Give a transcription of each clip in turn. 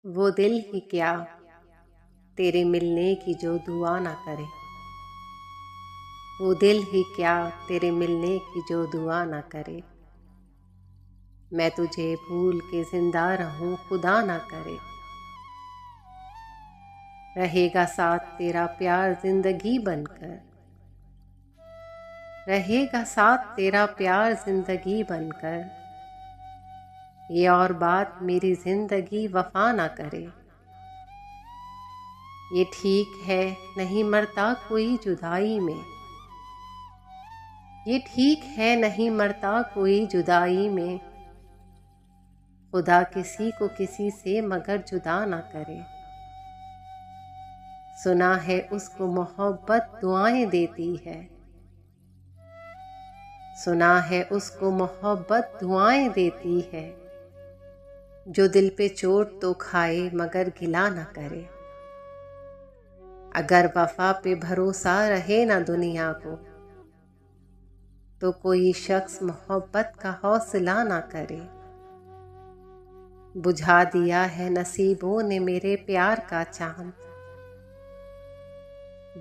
वो दिल ही क्या तेरे मिलने की जो दुआ ना करे। वो दिल ही क्या तेरे मिलने की जो दुआ ना करे। मैं तुझे भूल के जिंदा रहूं खुदा ना करे। रहेगा साथ तेरा प्यार जिंदगी बनकर। रहेगा साथ तेरा प्यार जिंदगी बनकर। ये और बात मेरी जिंदगी वफा ना करे। ये ठीक है नहीं मरता कोई जुदाई में। ये ठीक है नहीं मरता कोई जुदाई में। खुदा किसी को किसी से मगर जुदा ना करे। सुना है उसको मोहब्बत दुआएं देती है। सुना है उसको मोहब्बत दुआएं देती है। जो दिल पे चोट तो खाए मगर गिला ना करे। अगर वफा पे भरोसा रहे ना दुनिया को तो कोई शख्स मोहब्बत का हौसला ना करे। बुझा दिया है नसीबों ने मेरे प्यार का चांद।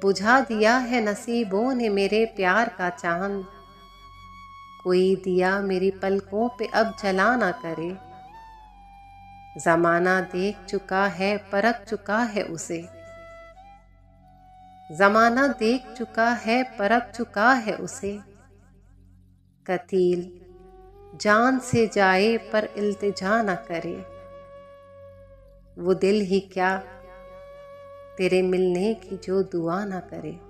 बुझा दिया है नसीबों ने मेरे प्यार का चांद। कोई दिया मेरी पलकों पे अब जला ना करे। ज़माना देख चुका है परख चुका है उसे। ज़माना देख चुका है परख चुका है उसे। कतील जान से जाए पर इल्तिजा न करे। वो दिल ही क्या तेरे मिलने की जो दुआ न करे।